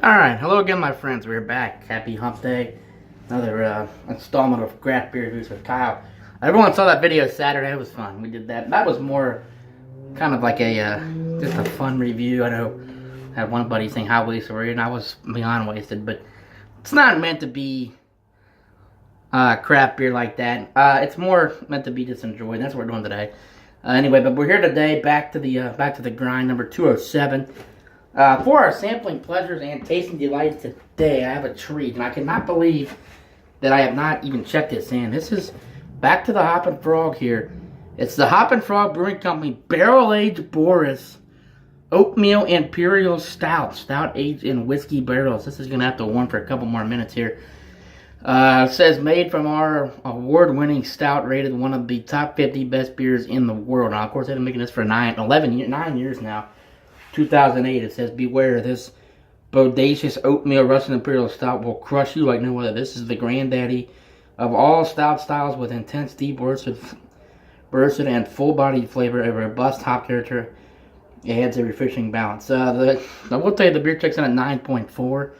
Alright, hello again my friends, we're back. Happy hump day. Another installment of Craft Beer Reviews with Kyle. Everyone saw that video Saturday, it was fun. We did that. That was more kind of like a, just a fun review. I know I had one buddy saying how wasted were you, and I was beyond wasted, but it's not meant to be craft beer like that. It's more meant to be just enjoyed. That's what we're doing today. Anyway, but we're here today, back to the grind, number 207. For our sampling pleasures and tasting delights today, I have a treat, and I cannot believe that I have not even checked this in. This is back to the Hoppin Frog here. It's the Hoppin Frog Brewing Company Barrel-Aged B.O.R.I.S Oatmeal Imperial Stout. Stout aged in whiskey barrels. This is going to have to warm for a couple more minutes here. It says made from our award-winning stout, rated one of the top 50 best beers in the world. Now, of course, they've been making this for 9 years now. 2008, it says, beware, this bodacious oatmeal Russian Imperial Stout will crush you like no other. This is the granddaddy of all stout styles with intense, deep, bursted and full-bodied flavor, a robust hop character. It adds a refreshing balance. I will tell you, the beer checks in at 9.4,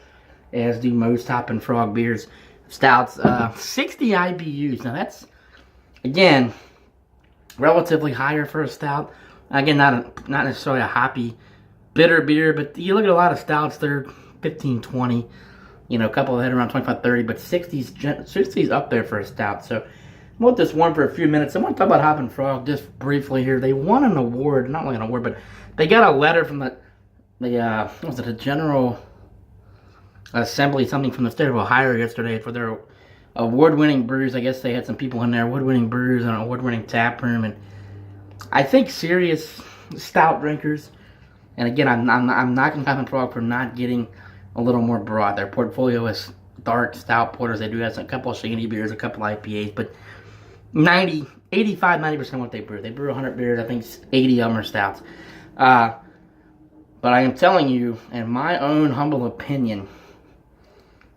as do most Hoppin Frog beers. Stouts, 60 IBUs. Now that's, again, relatively higher for a stout. Again, not necessarily a hoppy, bitter beer, but you look at a lot of stouts, they're 15, 20, you know, a couple that head around 25, 30, but 60's up there for a stout. So we'll let this warm for a few minutes. I want to talk about Hoppin Frog just briefly here. They won an award, not really an award, but they got a letter from the what was it, the General Assembly, something from the state of Ohio yesterday for their award-winning brews. I guess they had some people in there, award-winning brews and an award-winning tap room, and I think serious stout drinkers, and again, I'm knocking Hoppin Frog for not getting a little more broad. Their portfolio is dark stout porters. They do have a couple of shady beers, a couple of IPAs, but 85-90% of what they brew. They brew 100 beers. I think 80 of them are stouts. But I am telling you, in my own humble opinion,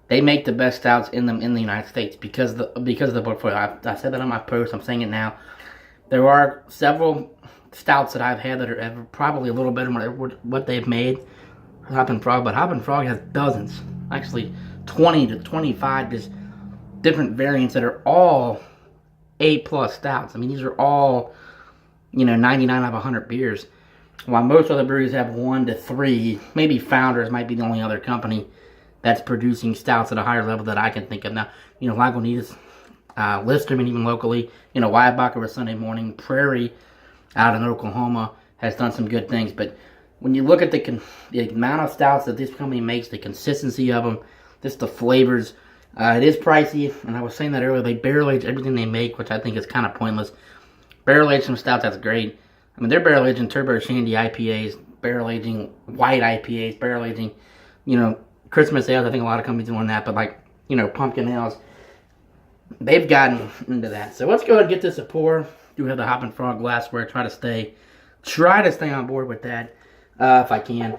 they make the best stouts in the United States because of the portfolio. I said that on my post. I'm saying it now. There are several stouts that I've had that are probably a little better than what they've made. Hoppin Frog, but Hoppin Frog has dozens, actually 20 to 25 just different variants that are all A+ stouts. I mean, these are all, 99 out of 100 beers. While most other breweries have 1 to 3, maybe Founders might be the only other company that's producing stouts at a higher level that I can think of. Now, Lagunitas, Listerman, even locally, Weyerbacher was Sunday Morning, Prairie out in Oklahoma has done some good things, but when you look at the amount of stouts that this company makes, the consistency of them, just the flavors, it is pricey, and I was saying that earlier, they barrel-age everything they make, which I think is kind of pointless. Barrel-age some stouts, that's great. I mean, they're barrel-aging Turbo Shandy IPAs, barrel-aging white IPAs, barrel-aging, Christmas ales. I think a lot of companies are doing that, but pumpkin ales, they've gotten into that. So let's go ahead and get this a pour. Do have the Hoppin Frog glassware. Try to stay on board with that if I can.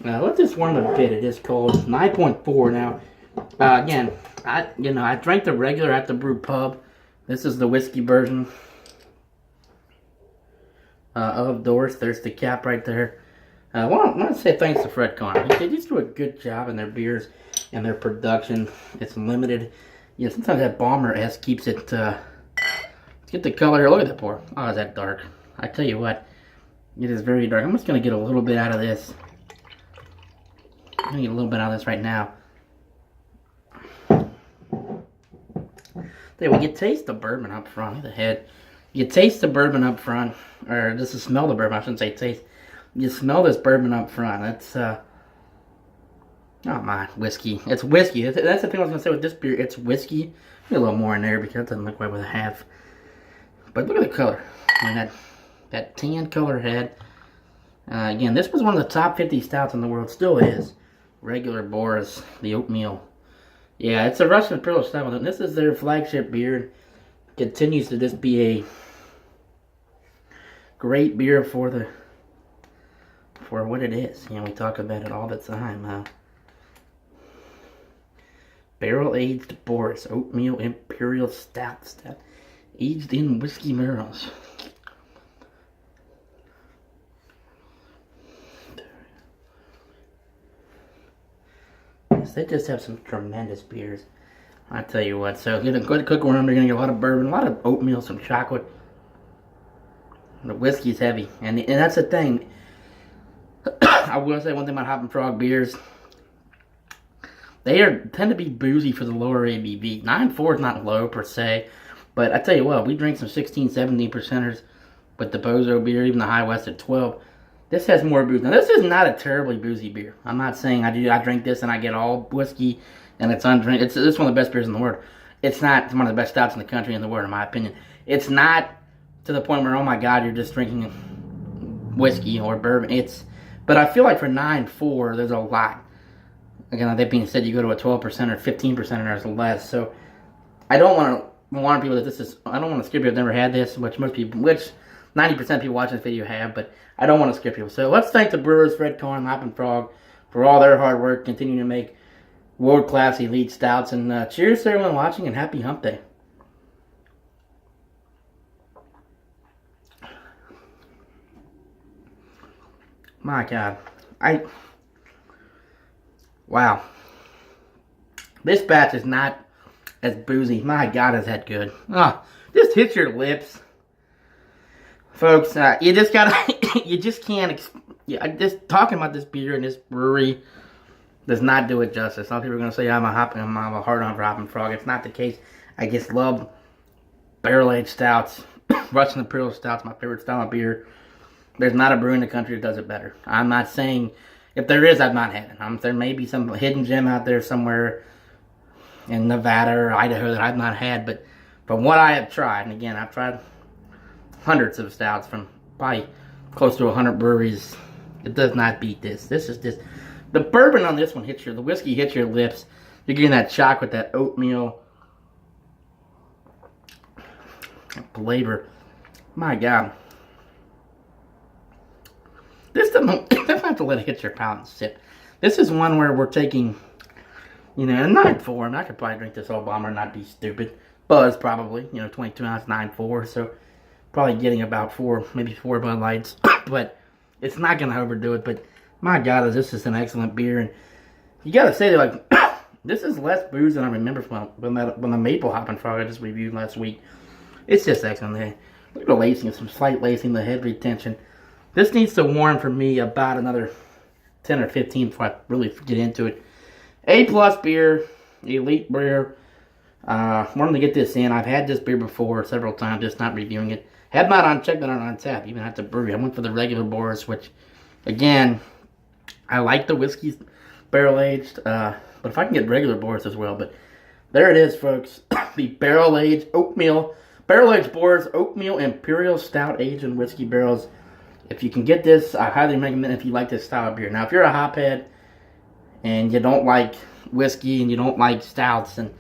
Let this warm a bit. It is cold. 9.4 now. Again, I drank the regular at the brew pub. This is the whiskey version of B.O.R.I.S. There's the cap right there. I want to say thanks to Fred Connor. They just do a good job in their beers and their production. It's limited. Sometimes that Bomber-S keeps it. Let's get the color here. Look at that pour. Oh, is that dark? I tell you what, it is very dark. I'm just going to get a little bit out of this. I'm going to get a little bit out of this right now. There, when you taste the bourbon up front, look at the head. You taste the bourbon up front, or just to smell the bourbon, I shouldn't say taste. You smell this bourbon up front. It's, oh my, whiskey. It's whiskey. That's the thing I was going to say with this beer. It's whiskey. Maybe a little more in there because it doesn't look right with a half. But look at the color. I mean, that tan color head. Again, this was one of the top 50 stouts in the world. Still is. Regular B.O.R.I.S, the oatmeal. Yeah, it's a Russian Imperial Stout. And this is their flagship beer. Continues to just be a great beer for what it is. We talk about it all the time. Barrel-aged B.O.R.I.S Oatmeal Imperial Stout. Aged in whiskey barrels. goodness, they just have some tremendous beers. I tell you what. So get a good cookware. You're gonna get a lot of bourbon, a lot of oatmeal, some chocolate. The whiskey's heavy, and that's the thing. I will say one thing about Hoppin' Frog beers. They tend to be boozy for the lower ABV. 9.4 is not low per se, but I tell you what, we drink some 16, 17%ers with the Bozo beer, even the High West at 12. This has more booze. Now, this is not a terribly boozy beer. I'm not saying I drink this and I get all whiskey and it's undrink. It's one of the best beers in the world. It's not one of the best stouts in the country in the world, in my opinion. It's not to the point where, oh my God, you're just drinking whiskey or bourbon. But I feel like for 9.4, there's a lot. Again, that being said, you go to a 12% or 15% and there's less. So I don't want to warn people that this is. I don't want to skip people who've never had this, which 90% of people watching this video have, but I don't want to skip people. So let's thank the brewers, Fred Korn, Hoppin' Frog, for all their hard work, continuing to make world-class elite stouts. And cheers to everyone watching, and happy hump day. My God. Wow. This batch is not as boozy. My God, is that good. Just hits your lips. Folks, you just gotta, you just can't, just talking about this beer and this brewery does not do it justice. Some people are going to say I'm a hard-on for Hoppin' Frog. It's not the case. I just love barrel-aged stouts. Russian Imperial Stout's my favorite style of beer. There's not a brewery in the country that does it better. I'm not saying, if there is, I've not had it. There may be some hidden gem out there somewhere in Nevada or Idaho that I've not had, but from what I have tried, and again, I've tried hundreds of stouts from probably close to 100 breweries, it does not beat this. This is just, the bourbon on this one the whiskey hits your lips. You're getting that chocolate, that oatmeal flavor. My God. This doesn't have to let it hit your palate and sip. This is one where we're taking, a 9.4, and I could probably drink this whole bomber and not be stupid. Buzz probably, 22 ounce 9.4, so probably getting about maybe 4 Bud Lights, but it's not going to overdo it. But my God, this is an excellent beer, and you got to say, like, this is less booze than I remember from when the Maple Hoppin' Frog I just reviewed last week. It's just excellent. Look at the lacing, some slight lacing, the head retention. This needs to warm for me about another 10 or 15 before I really get into it. A+ beer, elite beer. Wanted to get this in. I've had this beer before several times, just not reviewing it. Have not checked it out on tap, even at the brewery. I went for the regular B.O.R.I.S, which, again, I like the whiskeys barrel-aged, but if I can get regular B.O.R.I.S as well. But there it is, folks. The barrel-aged oatmeal, barrel-aged B.O.R.I.S oatmeal imperial stout aged in whiskey barrels. If you can get this, I highly recommend if you like this style of beer. Now, if you're a hophead and you don't like whiskey and you don't like stouts, and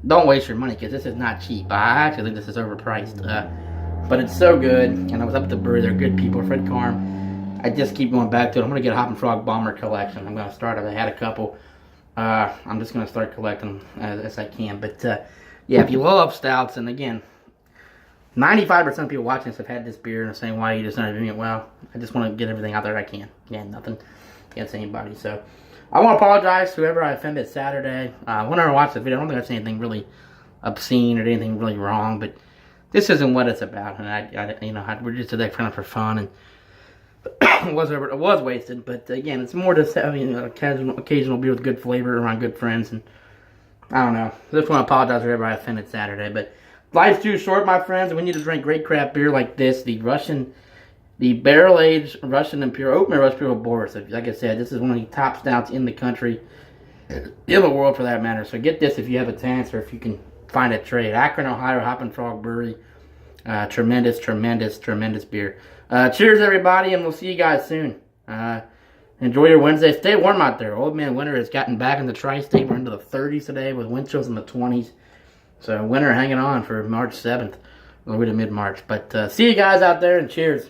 don't waste your money because this is not cheap. I actually think this is overpriced. But it's so good, and I was up at the brewery. They're good people. Fred Carm. I just keep going back to it. I'm going to get a Hoppin' Frog Bomber collection. I'm going to start it. I had a couple. I'm just going to start collecting as I can. But, yeah, if you love stouts, and again, 95% of people watching this have had this beer and are saying, why are you just not doing it? Well, I just want to get everything out there I can. Again, nothing against anybody. So, I want to apologize to whoever I offended Saturday. Whenever I watch the video, I don't think I said anything really obscene or anything really wrong, but this isn't what it's about. And we're just today kind of for fun, and it was wasted. But again, it's more just having a occasional beer with good flavor around good friends, and I don't know. I just want to apologize to whoever I offended Saturday, but life's too short, my friends, and we need to drink great craft beer like this. The barrel-aged Russian Imperial, oatmeal Russian Imperial B.O.R.I.S. Like I said, this is one of the top stouts in the country, in the world for that matter. So get this if you have a chance or if you can find a trade. Akron, Ohio, Hoppin' Frog Brewery. Tremendous, tremendous, tremendous beer. Cheers, everybody, and we'll see you guys soon. Enjoy your Wednesday. Stay warm out there. Old man winter has gotten back in the tri-state. We're into the 30s today with wind chills in the 20s. So winter hanging on for March 7th, all the way to mid-March. But see you guys out there, and cheers.